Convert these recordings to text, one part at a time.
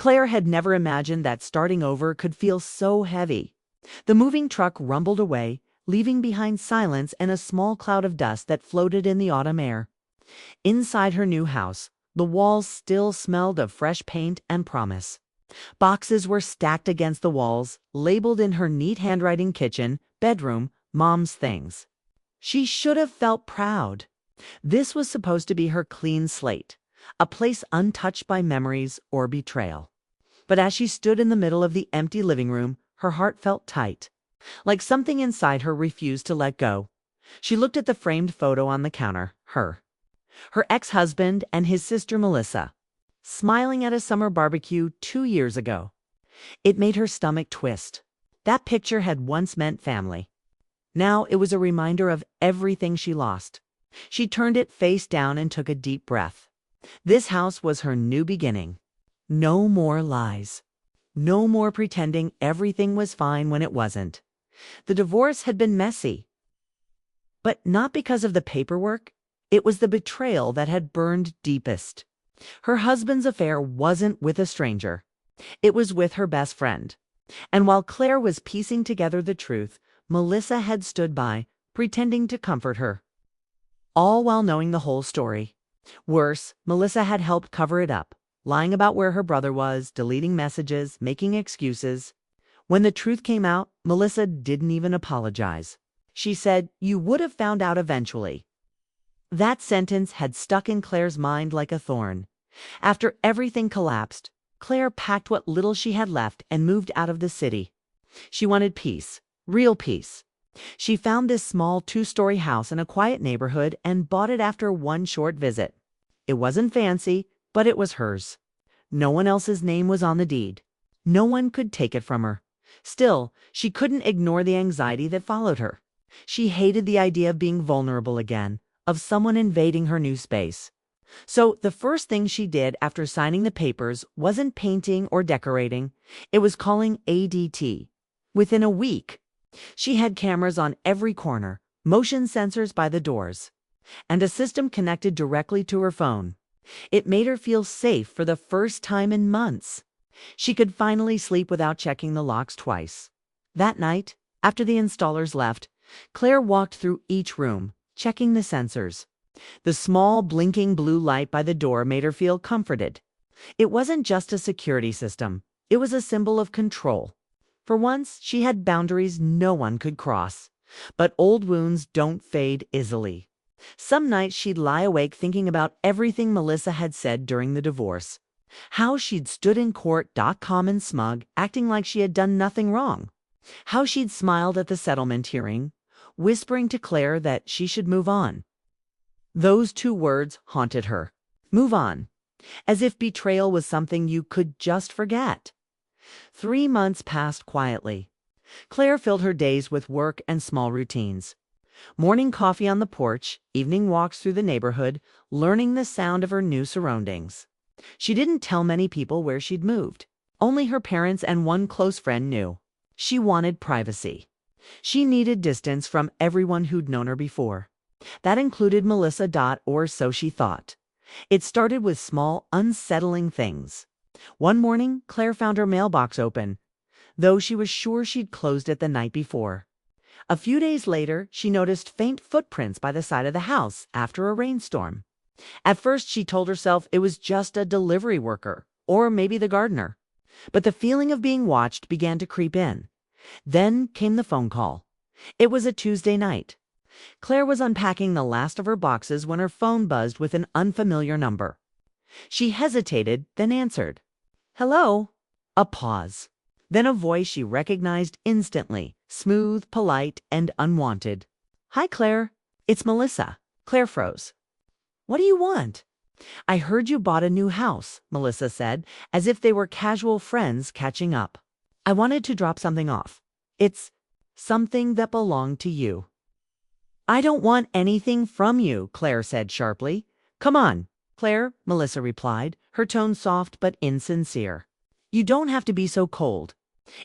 Claire had never imagined that starting over could feel so heavy. The moving truck rumbled away, leaving behind silence and a small cloud of dust that floated in the autumn air. Inside her new house, the walls still smelled of fresh paint and promise. Boxes were stacked against the walls, labeled in her neat handwriting kitchen, bedroom, mom's things. She should have felt proud. This was supposed to be her clean slate, a place untouched by memories or betrayal. But as she stood in the middle of the empty living room, her heart felt tight, like something inside her refused to let go. She looked at the framed photo on the counter, her ex-husband and his sister Melissa, smiling at a summer barbecue 2 years ago. It made her stomach twist. That picture had once meant family. Now it was a reminder of everything she lost. She turned it face down and took a deep breath. This house was her new beginning. No more lies. No more pretending everything was fine when it wasn't. The divorce had been messy. But not because of the paperwork. It was the betrayal that had burned deepest. Her husband's affair wasn't with a stranger. It was with her best friend. And while Claire was piecing together the truth, Melissa had stood by, pretending to comfort her. All while knowing the whole story. Worse, Melissa had helped cover it up, lying about where her brother was, deleting messages, making excuses. When the truth came out, Melissa didn't even apologize. She said, "You would have found out eventually." That sentence had stuck in Claire's mind like a thorn. After everything collapsed, Claire packed what little she had left and moved out of the city. She wanted peace, real peace. She found this small 2-story house in a quiet neighborhood and bought it after one short visit. It wasn't fancy, but it was hers. No one else's name was on the deed. No one could take it from her. Still, she couldn't ignore the anxiety that followed her. She hated the idea of being vulnerable again, of someone invading her new space. So the first thing she did after signing the papers wasn't painting or decorating. It was calling ADT. Within a week, she had cameras on every corner, motion sensors by the doors, and a system connected directly to her phone. It made her feel safe for the first time in months. She could finally sleep without checking the locks twice. That night, after the installers left, Claire walked through each room, checking the sensors. The small blinking blue light by the door made her feel comforted. It wasn't just a security system. It was a symbol of control. For once, she had boundaries no one could cross. But old wounds don't fade easily. Some nights she'd lie awake thinking about everything Melissa had said during the divorce. How she'd stood in court, calm and smug, acting like she had done nothing wrong. How she'd smiled at the settlement hearing, whispering to Claire that she should move on. Those 2 words haunted her. Move on. As if betrayal was something you could just forget. 3 months passed quietly. Claire filled her days with work and small routines. Morning coffee on the porch, evening walks through the neighborhood, learning the sound of her new surroundings. She didn't tell many people where she'd moved. Only her parents and one close friend knew. She wanted privacy. She needed distance from everyone who'd known her before. That included Melissa. Or so she thought. It started with small, unsettling things. One morning, Claire found her mailbox open, though she was sure she'd closed it the night before. A few days later, she noticed faint footprints by the side of the house after a rainstorm. At first, she told herself it was just a delivery worker, or maybe the gardener. But the feeling of being watched began to creep in. Then came the phone call. It was a Tuesday night. Claire was unpacking the last of her boxes when her phone buzzed with an unfamiliar number. She hesitated, then answered. "Hello?" A pause. Then a voice she recognized instantly, smooth, polite, and unwanted. "Hi, Claire. It's Melissa." Claire froze. "What do you want?" "I heard you bought a new house," Melissa said, as if they were casual friends catching up. "I wanted to drop something off. It's something that belonged to you." "I don't want anything from you," Claire said sharply. "Come on." "Claire," Melissa replied, her tone soft but insincere. "You don't have to be so cold.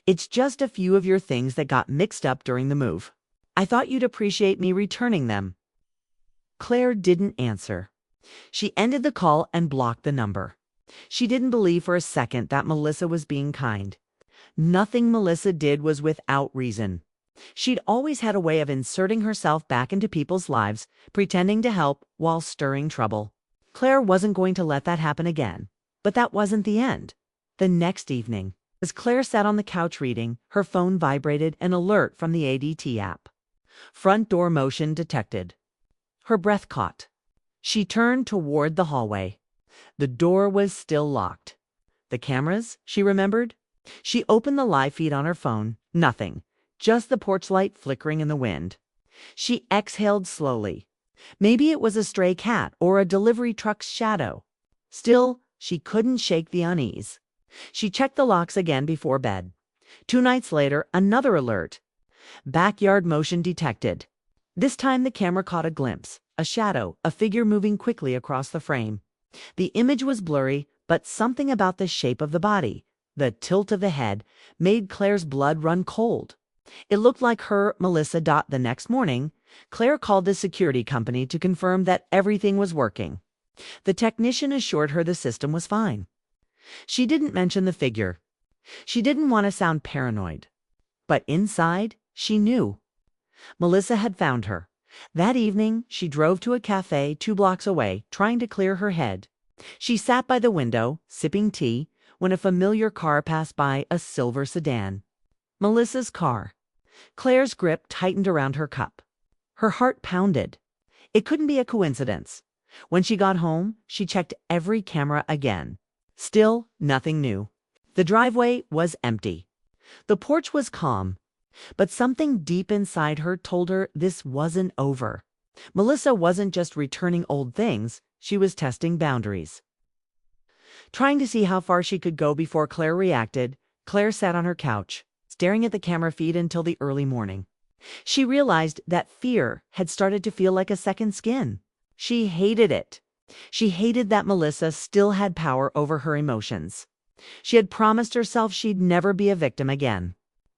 It's just a few of your things that got mixed up during the move. I thought you'd appreciate me returning them." Claire didn't answer. She ended the call and blocked the number. She didn't believe for a second that Melissa was being kind. Nothing Melissa did was without reason. She'd always had a way of inserting herself back into people's lives, pretending to help while stirring trouble. Claire wasn't going to let that happen again. But that wasn't the end. The next evening, as Claire sat on the couch reading, her phone vibrated an alert from the ADT app. Front door motion detected. Her breath caught. She turned toward the hallway. The door was still locked. The cameras, she remembered? She opened the live feed on her phone. Nothing. Just the porch light flickering in the wind. She exhaled slowly. Maybe it was a stray cat or a delivery truck's shadow. Still, she couldn't shake the unease. She checked the locks again before bed. 2 nights later, another alert. Backyard motion detected. This time the camera caught a glimpse, a shadow, a figure moving quickly across the frame. The image was blurry, but something about the shape of the body, the tilt of the head, made Claire's blood run cold. It looked like her, Melissa. The next morning, Claire called the security company to confirm that everything was working. The technician assured her the system was fine. She didn't mention the figure. She didn't want to sound paranoid. But inside, she knew. Melissa had found her. That evening, she drove to a cafe 2 blocks away, trying to clear her head. She sat by the window, sipping tea, when a familiar car passed by, a silver sedan. Melissa's car. Claire's grip tightened around her cup. Her heart pounded. It couldn't be a coincidence. When she got home, she checked every camera again. Still, nothing new. The driveway was empty. The porch was calm. But something deep inside her told her this wasn't over. Melissa wasn't just returning old things, she was testing boundaries. Trying to see how far she could go before Claire reacted, Claire sat on her couch, staring at the camera feed until the early morning. She realized that fear had started to feel like a second skin. She hated it. She hated that Melissa still had power over her emotions. She had promised herself she'd never be a victim again.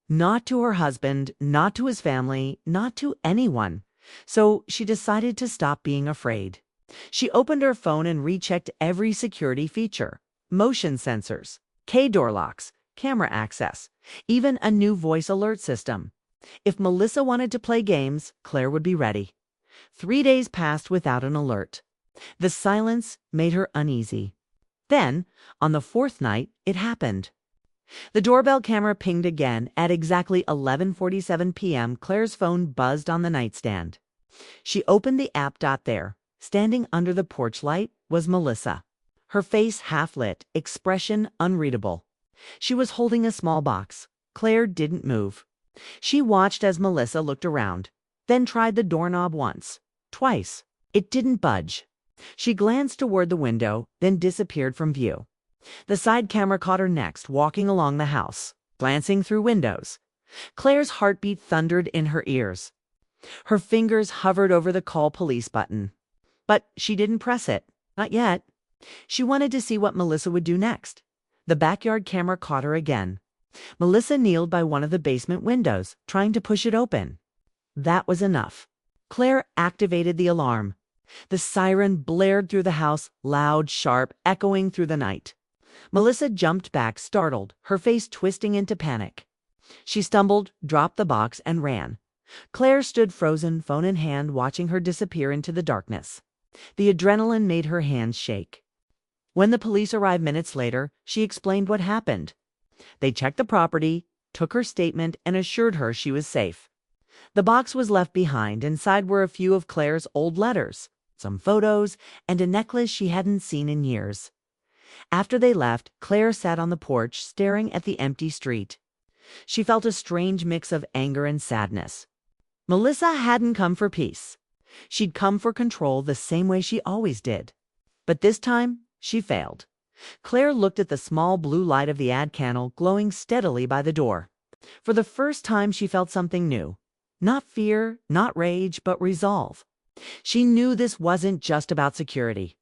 Not to her husband, not to his family, not to anyone. So she decided to stop being afraid. She opened her phone and rechecked every security feature. Motion sensors, K-door locks, camera access, even a new voice alert system. If Melissa wanted to play games, Claire would be ready. 3 days passed without an alert. The silence made her uneasy. Then, on the 4th night, it happened. The doorbell camera pinged again. At exactly 11:47 p.m., Claire's phone buzzed on the nightstand. She opened the app. There, standing under the porch light, was Melissa. Her face half-lit, expression unreadable. She was holding a small box. Claire didn't move. She watched as Melissa looked around, then tried the doorknob once, twice. It didn't budge. She glanced toward the window, then disappeared from view. The side camera caught her next, walking along the house, glancing through windows. Claire's heartbeat thundered in her ears. Her fingers hovered over the call police button. But she didn't press it. Not yet. She wanted to see what Melissa would do next. The backyard camera caught her again. Melissa kneeled by one of the basement windows, trying to push it open. That was enough. Claire activated the alarm. The siren blared through the house, loud, sharp, echoing through the night. Melissa jumped back, startled, her face twisting into panic. She stumbled, dropped the box, and ran. Claire stood frozen, phone in hand, watching her disappear into the darkness. The adrenaline made her hands shake. When the police arrived minutes later, she explained what happened. They checked the property, took her statement, and assured her she was safe. The box was left behind. Inside were a few of Claire's old letters, some photos, and a necklace she hadn't seen in years. After they left, Claire sat on the porch, staring at the empty street. She felt a strange mix of anger and sadness. Melissa hadn't come for peace. She'd come for control the same way she always did. But this time, she failed. Claire looked at the small blue light of the ad candle glowing steadily by the door. For the first time, she felt something new. Not fear, not rage, but resolve. She knew this wasn't just about security.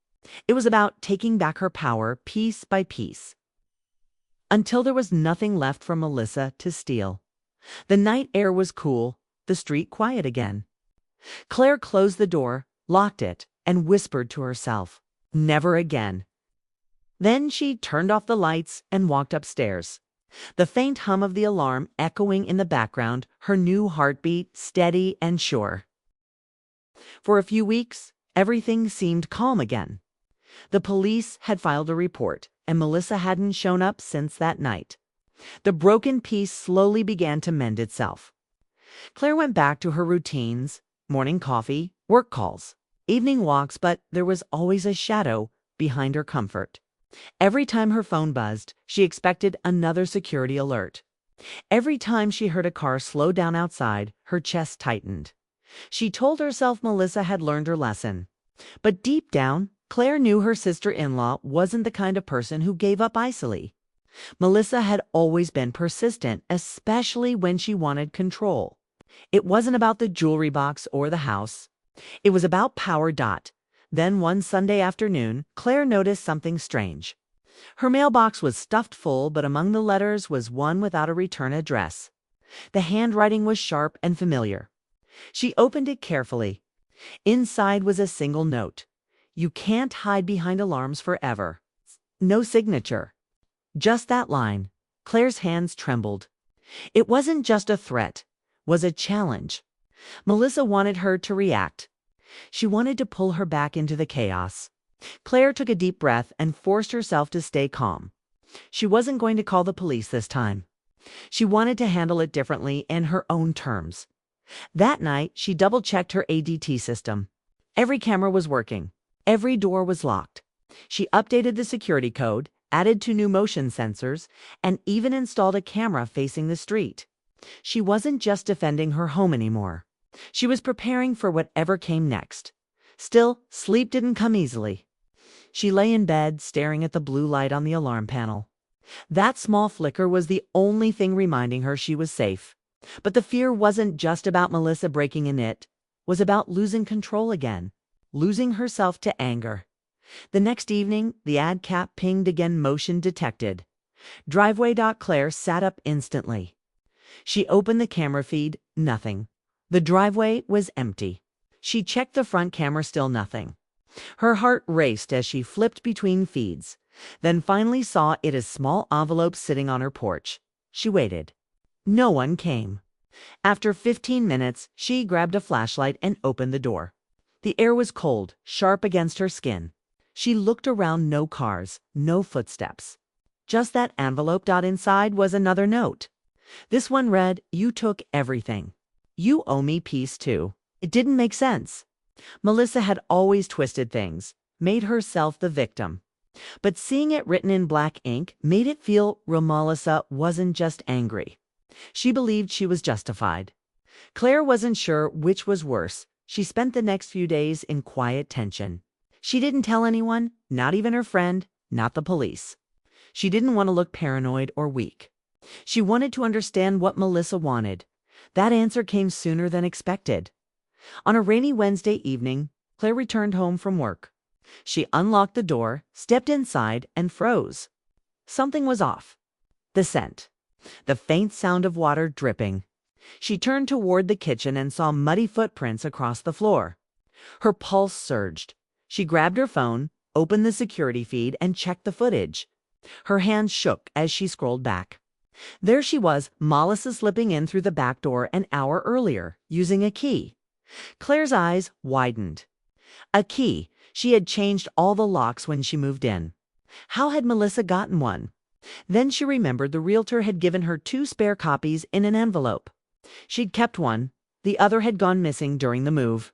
It was about taking back her power piece by piece. Until there was nothing left for Melissa to steal. The night air was cool, the street quiet again. Claire closed the door, locked it, and whispered to herself, "Never again." Then she turned off the lights and walked upstairs. The faint hum of the alarm echoing in the background, her new heartbeat steady and sure. For a few weeks, everything seemed calm again. The police had filed a report, and Melissa hadn't shown up since that night. The broken piece slowly began to mend itself. Claire went back to her routines, morning coffee, work calls, evening walks, but there was always a shadow behind her comfort. Every time her phone buzzed, she expected another security alert. Every time she heard a car slow down outside, her chest tightened. She told herself Melissa had learned her lesson. But deep down, Claire knew her sister-in-law wasn't the kind of person who gave up easily. Melissa had always been persistent, especially when she wanted control. It wasn't about the jewelry box or the house. It was about power. Then one Sunday afternoon, Claire noticed something strange. Her mailbox was stuffed full, but among the letters was one without a return address. The handwriting was sharp and familiar. She opened it carefully. Inside was a single note. "You can't hide behind alarms forever." No signature. Just that line. Claire's hands trembled. It wasn't just a threat, it was a challenge. Melissa wanted her to react. She wanted to pull her back into the chaos. Claire took a deep breath and forced herself to stay calm. She wasn't going to call the police this time. She wanted to handle it differently in her own terms. That night, she double-checked her ADT system. Every camera was working. Every door was locked. She updated the security code, added 2 new motion sensors, and even installed a camera facing the street. She wasn't just defending her home anymore. She was preparing for whatever came next. Still, sleep didn't come easily. She lay in bed, staring at the blue light on the alarm panel. That small flicker was the only thing reminding her she was safe. But the fear wasn't just about Melissa breaking in, it was about losing control again, losing herself to anger. The next evening, the ad cap pinged again, motion detected. Driveway. Claire sat up instantly. She opened the camera feed, nothing. The driveway was empty. She checked the front camera, still nothing. Her heart raced as she flipped between feeds, then finally saw it as small envelope sitting on her porch. She waited. No one came. After 15 minutes, she grabbed a flashlight and opened the door. The air was cold, sharp against her skin. She looked around, no cars, no footsteps. Just that envelope. Inside was another note. This one read, "You took everything. You owe me peace too." It didn't make sense. Melissa had always twisted things, made herself the victim. But seeing it written in black ink made it feel real. Melissa wasn't just angry. She believed she was justified. Claire wasn't sure which was worse. She spent the next few days in quiet tension. She didn't tell anyone, not even her friend, not the police. She didn't want to look paranoid or weak. She wanted to understand what Melissa wanted. That answer came sooner than expected. On a rainy Wednesday evening, Claire returned home from work. She unlocked the door, stepped inside, and froze. Something was off. The scent. The faint sound of water dripping. She turned toward the kitchen and saw muddy footprints across the floor. Her pulse surged. She grabbed her phone, opened the security feed, and checked the footage. Her hands shook as she scrolled back. There she was, Melissa slipping in through the back door an hour earlier, using a key. Claire's eyes widened. A key. She had changed all the locks when she moved in. How had Melissa gotten one? Then she remembered the realtor had given her 2 spare copies in an envelope. She'd kept one. The other had gone missing during the move.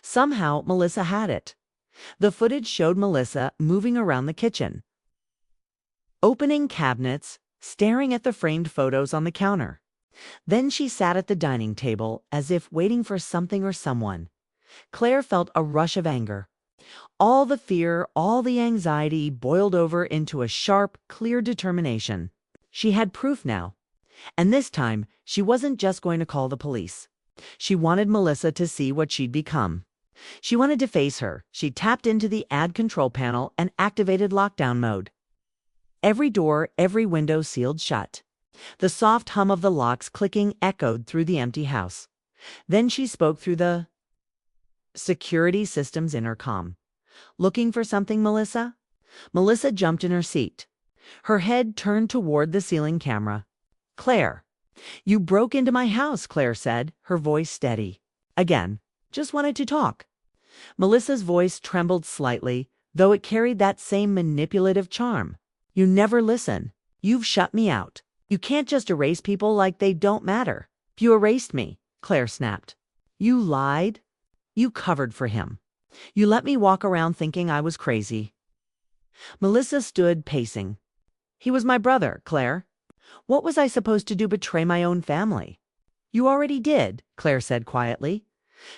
Somehow, Melissa had it. The footage showed Melissa moving around the kitchen, opening cabinets, staring at the framed photos on the counter. Then she sat at the dining table as if waiting for something or someone. Claire felt a rush of anger. All the fear, all the anxiety boiled over into a sharp, clear determination. She had proof now. And this time, she wasn't just going to call the police. She wanted Melissa to see what she'd become. She wanted to face her. She tapped into the ad control panel and activated lockdown mode. Every door, every window sealed shut. The soft hum of the locks clicking echoed through the empty house. Then she spoke through the security system's intercom. "Looking for something, Melissa?" Melissa jumped in her seat. Her head turned toward the ceiling camera. "Claire." "You broke into my house," Claire said, her voice steady. "Again. Just wanted to talk." Melissa's voice trembled slightly, though it carried that same manipulative charm. "You never listen. You've shut me out. You can't just erase people like they don't matter." "You erased me," Claire snapped. "You lied. You covered for him. You let me walk around thinking I was crazy." Melissa stood pacing. "He was my brother, Claire. What was I supposed to do, betray my own family?" "You already did," Claire said quietly.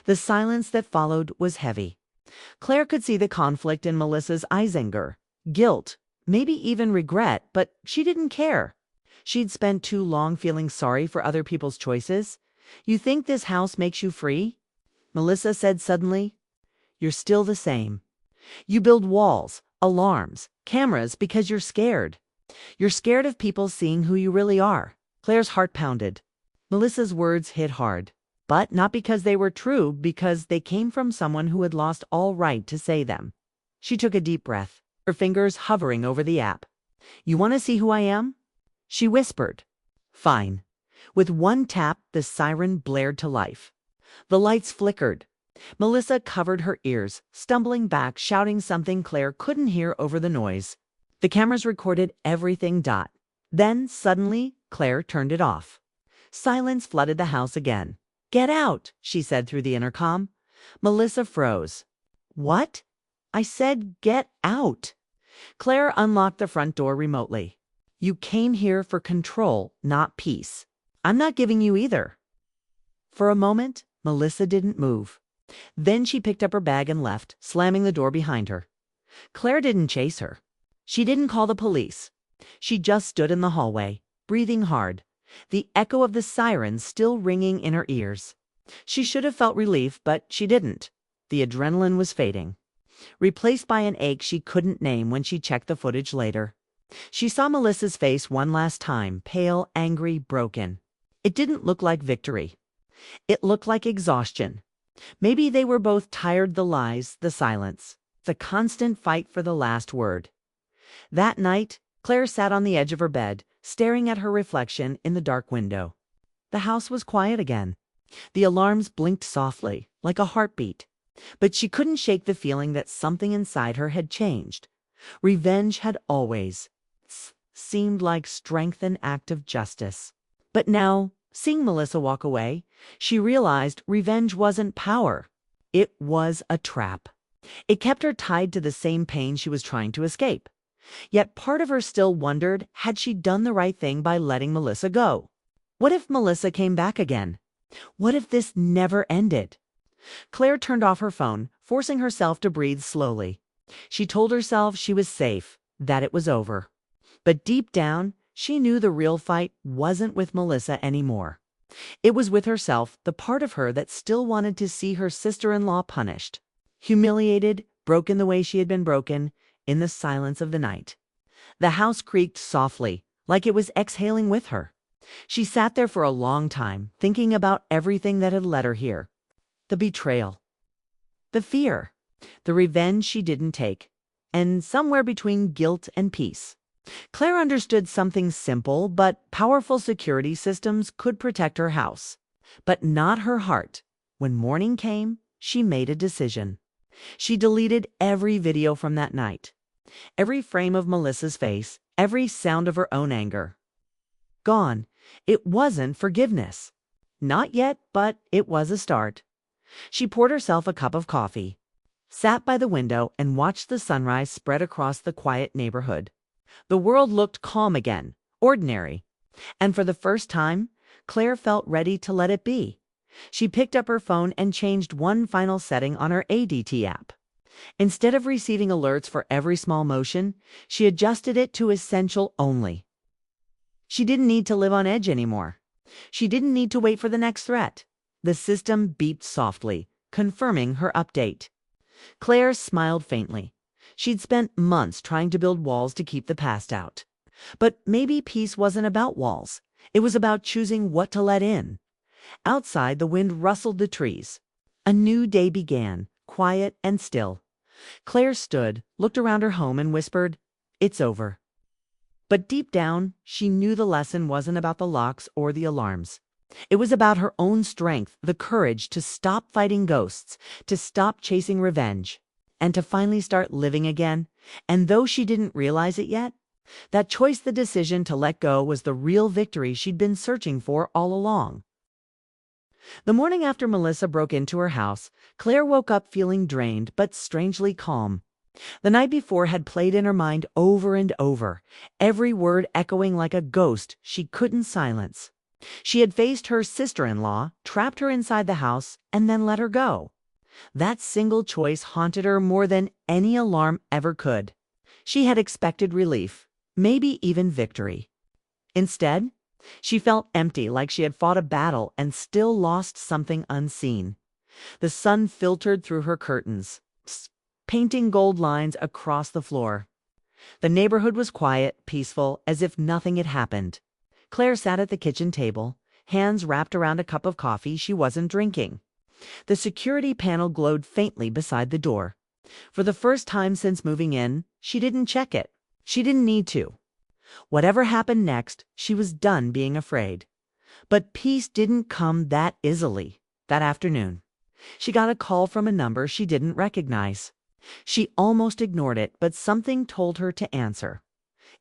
The silence that followed was heavy. Claire could see the conflict in Melissa's eyes: anger, guilt, maybe even regret, but she didn't care. She'd spent too long feeling sorry for other people's choices. "You think this house makes you free?" Melissa said suddenly. "You're still the same. You build walls, alarms, cameras because you're scared. You're scared of people seeing who you really are." Claire's heart pounded. Melissa's words hit hard, but not because they were true, because they came from someone who had lost all right to say them. She took a deep breath, her fingers hovering over the app. "You want to see who I am?" She whispered. "Fine." With one tap, the siren blared to life. The lights flickered. Melissa covered her ears, stumbling back, shouting something Claire couldn't hear over the noise. The cameras recorded everything. Then, suddenly, Claire turned it off. Silence flooded the house again. "Get out," she said through the intercom. Melissa froze. "What?" "I said get out." Claire unlocked the front door remotely. "You came here for control, not peace. I'm not giving you either." For a moment, Melissa didn't move. Then she picked up her bag and left, slamming the door behind her. Claire didn't chase her. She didn't call the police. She just stood in the hallway, breathing hard, the echo of the sirens still ringing in her ears. She should have felt relief, but she didn't. The adrenaline was fading, replaced by an ache she couldn't name when she checked the footage later. She saw Melissa's face one last time, pale, angry, broken. It didn't look like victory. It looked like exhaustion. Maybe they were both tired: the lies, the silence, the constant fight for the last word. That night, Claire sat on the edge of her bed, staring at her reflection in the dark window. The house was quiet again. The alarms blinked softly, like a heartbeat. But she couldn't shake the feeling that something inside her had changed. Revenge had always seemed like strength, an act of justice. But now, seeing Melissa walk away, she realized revenge wasn't power. It was a trap. It kept her tied to the same pain she was trying to escape. Yet part of her still wondered, had she done the right thing by letting Melissa go? What if Melissa came back again? What if this never ended? Claire turned off her phone, forcing herself to breathe slowly. She told herself she was safe, that it was over. But deep down, she knew the real fight wasn't with Melissa anymore. It was with herself, the part of her that still wanted to see her sister-in-law punished, humiliated, broken the way she had been broken, in the silence of the night. The house creaked softly, like it was exhaling with her. She sat there for a long time, thinking about everything that had led her here. The betrayal, the fear, the revenge she didn't take, and somewhere between guilt and peace. Claire understood something simple but powerful: security systems could protect her house, but not her heart. When morning came, she made a decision. She deleted every video from that night, every frame of Melissa's face, every sound of her own anger. Gone. It wasn't forgiveness. Not yet, but it was a start. She poured herself a cup of coffee, sat by the window, and watched the sunrise spread across the quiet neighborhood. The world looked calm again, ordinary. And for the first time, Claire felt ready to let it be. She picked up her phone and changed one final setting on her ADT app. Instead of receiving alerts for every small motion, she adjusted it to essential only. She didn't need to live on edge anymore. She didn't need to wait for the next threat. The system beeped softly, confirming her update. Claire smiled faintly. She'd spent months trying to build walls to keep the past out. But maybe peace wasn't about walls. It was about choosing what to let in. Outside, the wind rustled the trees. A new day began, quiet and still. Claire stood, looked around her home, and whispered, "It's over." But deep down, she knew the lesson wasn't about the locks or the alarms. It was about her own strength, the courage to stop fighting ghosts, to stop chasing revenge, and to finally start living again. And though she didn't realize it yet, that choice, the decision to let go, was the real victory she'd been searching for all along. The morning after Melissa broke into her house, Claire woke up feeling drained but strangely calm. The night before had played in her mind over and over, every word echoing like a ghost she couldn't silence. She had faced her sister-in-law, trapped her inside the house, and then let her go. That single choice haunted her more than any alarm ever could. She had expected relief, maybe even victory. Instead, she felt empty, like she had fought a battle and still lost something unseen. The sun filtered through her curtains, painting gold lines across the floor. The neighborhood was quiet, peaceful, as if nothing had happened. Claire sat at the kitchen table, hands wrapped around a cup of coffee she wasn't drinking. The security panel glowed faintly beside the door. For the first time since moving in, she didn't check it. She didn't need to. Whatever happened next, she was done being afraid. But peace didn't come that easily. That afternoon, she got a call from a number she didn't recognize. She almost ignored it, but something told her to answer.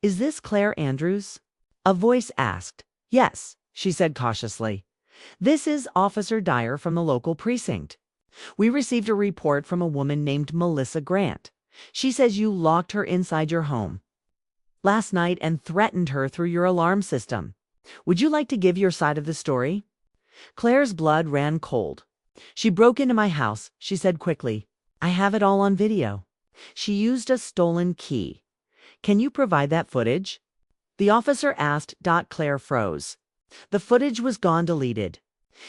"Is this Claire Andrews?" A voice asked. "Yes," she said cautiously. "This is Officer Dyer from the local precinct. We received a report from a woman named Melissa Grant. She says you locked her inside your home last night and threatened her through your alarm system. Would you like to give your side of the story?" Claire's blood ran cold. "She broke into my house," she said quickly. "I have it all on video. She used a stolen key. Can you provide that footage?" The officer asked. Claire froze. The footage was gone, deleted.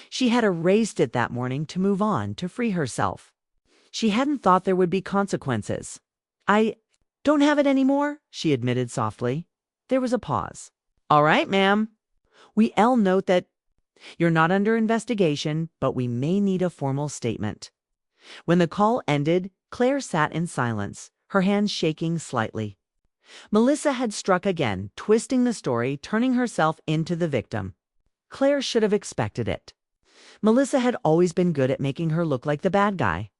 She had erased it that morning to move on, to free herself. She hadn't thought there would be consequences. "I don't have it anymore," she admitted softly. There was a pause. "All right, ma'am. We'll note that you're not under investigation, but we may need a formal statement." When the call ended, Claire sat in silence, her hands shaking slightly. Melissa had struck again, twisting the story, turning herself into the victim. Claire should have expected it. Melissa had always been good at making her look like the bad guy.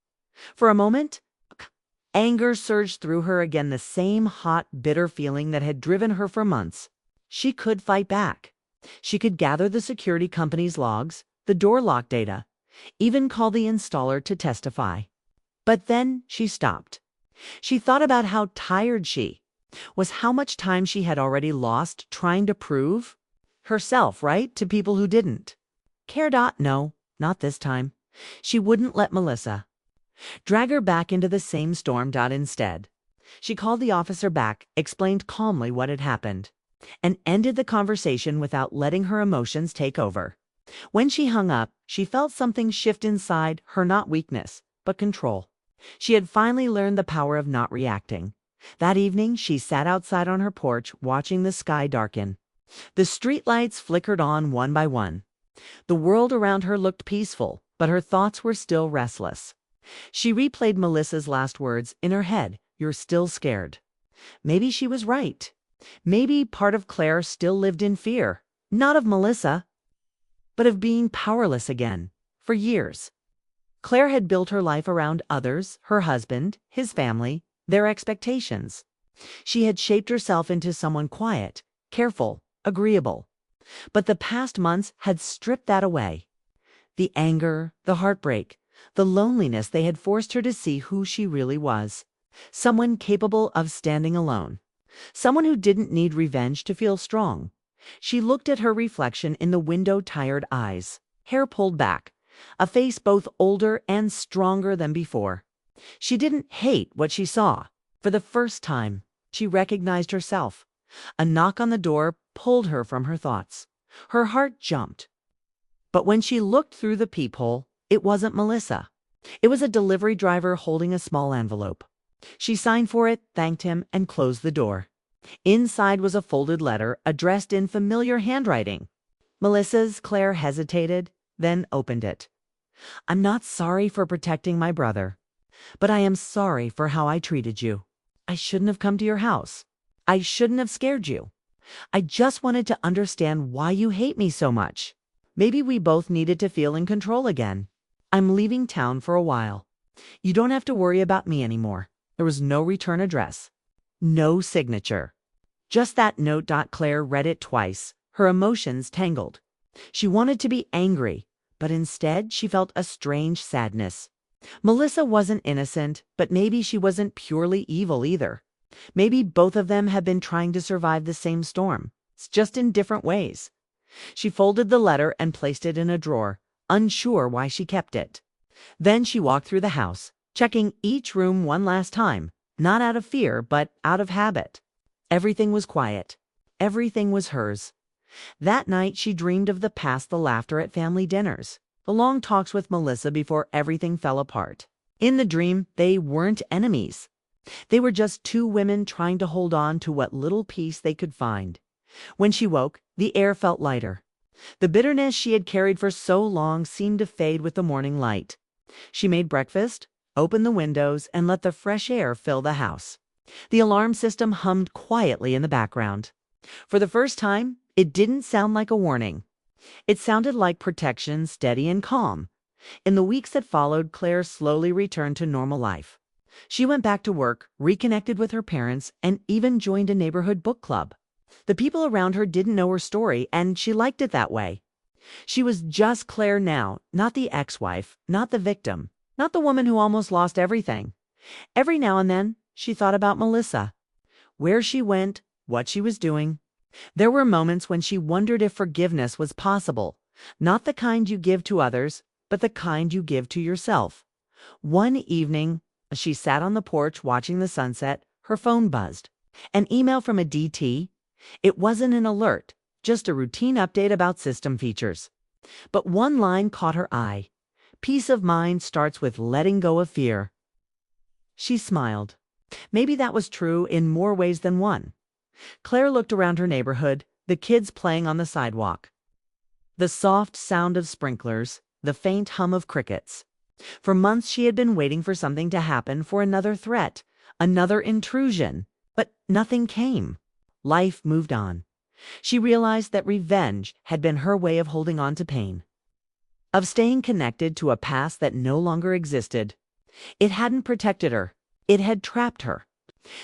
For a moment, anger surged through her again, the same hot, bitter feeling that had driven her for months. She could fight back. She could gather the security company's logs, the door lock data, even call the installer to testify. But then she stopped. She thought about how tired she was, how much time she had already lost trying to prove herself right to people who didn't care. No, not this time. She wouldn't let Melissa drag her back into the same storm. Instead, she called the officer back, explained calmly what had happened, and ended the conversation without letting her emotions take over. When she hung up, she felt something shift inside her, not weakness, but control. She had finally learned the power of not reacting. That evening, she sat outside on her porch, watching the sky darken. The streetlights flickered on one by one. The world around her looked peaceful, but her thoughts were still restless. She replayed Melissa's last words in her head. "You're still scared." Maybe she was right. Maybe part of Claire still lived in fear, not of Melissa, but of being powerless again. For years, Claire had built her life around others, her husband, his family, their expectations. She had shaped herself into someone quiet, careful, agreeable. But the past months had stripped that away. The anger, the heartbreak, the loneliness, they had forced her to see who she really was. Someone capable of standing alone. Someone who didn't need revenge to feel strong. She looked at her reflection in the window, tired eyes, hair pulled back, a face both older and stronger than before. She didn't hate what she saw. For the first time, she recognized herself. A knock on the door pulled her from her thoughts. Her heart jumped. But when she looked through the peephole, it wasn't Melissa. It was a delivery driver holding a small envelope. She signed for it, thanked him, and closed the door. Inside was a folded letter addressed in familiar handwriting. Melissa's. Claire hesitated, then opened it. "I'm not sorry for protecting my brother. But I am sorry for how I treated you. I shouldn't have come to your house. I shouldn't have scared you. I just wanted to understand why you hate me so much. Maybe we both needed to feel in control again. I'm leaving town for a while. You don't have to worry about me anymore. There was no return address. No signature. Just that note. Claire read it twice, her emotions tangled. She wanted to be angry, but instead she felt a strange sadness. Melissa wasn't innocent, but maybe she wasn't purely evil either. Maybe both of them had been trying to survive the same storm, just in different ways. She folded the letter and placed it in a drawer, unsure why she kept it. Then she walked through the house, checking each room one last time, not out of fear, but out of habit. Everything was quiet. Everything was hers. That night she dreamed of the past, the laughter at family dinners, the long talks with Melissa before everything fell apart. In the dream, they weren't enemies. They were just two women trying to hold on to what little peace they could find. When she woke, the air felt lighter. The bitterness she had carried for so long seemed to fade with the morning light. She made breakfast, opened the windows, and let the fresh air fill the house. The alarm system hummed quietly in the background. For the first time, it didn't sound like a warning. It sounded like protection, steady and calm. In the weeks that followed, Claire slowly returned to normal life. She went back to work, reconnected with her parents, and even joined a neighborhood book club. The people around her didn't know her story, and she liked it that way. She was just Claire now, not the ex-wife, not the victim, not the woman who almost lost everything. Every now and then, she thought about Melissa, where she went, what she was doing. There were moments when she wondered if forgiveness was possible, not the kind you give to others, but the kind you give to yourself. One evening, as she sat on the porch watching the sunset, her phone buzzed. An email from ADT. It wasn't an alert, just a routine update about system features. But one line caught her eye. Peace of mind starts with letting go of fear. She smiled. Maybe that was true in more ways than one. Claire looked around her neighborhood, the kids playing on the sidewalk. The soft sound of sprinklers, the faint hum of crickets. For months she had been waiting for something to happen, for another threat, another intrusion, but nothing came. Life moved on. She realized that revenge had been her way of holding on to pain, of staying connected to a past that no longer existed. It hadn't protected her. It had trapped her.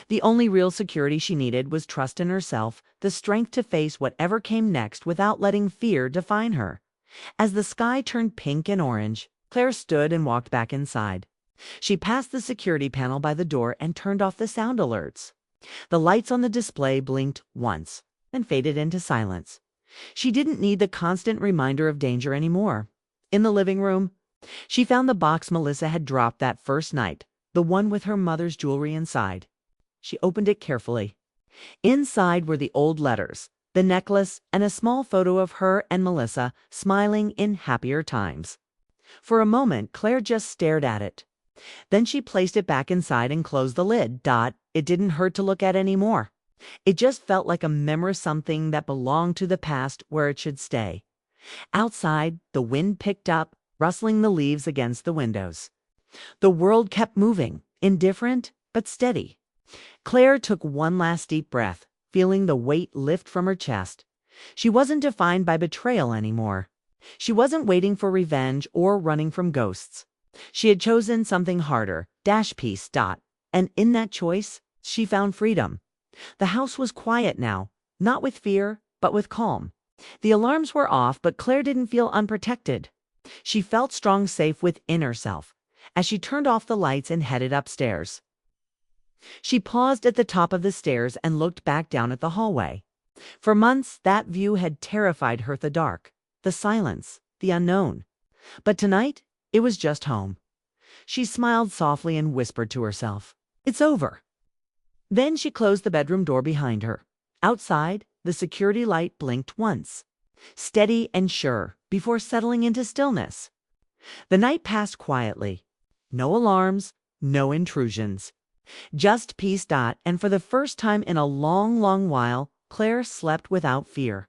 The only real security she needed was trust in herself, the strength to face whatever came next without letting fear define her. As the sky turned pink and orange, Claire stood and walked back inside. She passed the security panel by the door and turned off the sound alerts. The lights on the display blinked once, then faded into silence. She didn't need the constant reminder of danger anymore. In the living room, she found the box Melissa had dropped that first night, the one with her mother's jewelry inside. She opened it carefully. Inside were the old letters, the necklace, and a small photo of her and Melissa smiling in happier times. For a moment, Claire just stared at it. Then she placed it back inside and closed the lid. It didn't hurt to look at anymore. It just felt like a memory, something that belonged to the past where it should stay. Outside, the wind picked up, rustling the leaves against the windows. The world kept moving, indifferent but steady. Claire took one last deep breath, feeling the weight lift from her chest. She wasn't defined by betrayal anymore. She wasn't waiting for revenge or running from ghosts. She had chosen something harder, peace. And in that choice, she found freedom. The house was quiet now, not with fear, but with calm. The alarms were off, but Claire didn't feel unprotected. She felt strong, safe within herself. As she turned off the lights and headed upstairs, she paused at the top of the stairs and looked back down at the hallway. For months, that view had terrified her, the dark, the silence, the unknown. But tonight, it was just home. She smiled softly and whispered to herself, "It's over." Then she closed the bedroom door behind her. Outside, the security light blinked once, steady and sure, before settling into stillness. The night passed quietly. No alarms, no intrusions. Just peace. And for the first time in a long, long while, Claire slept without fear.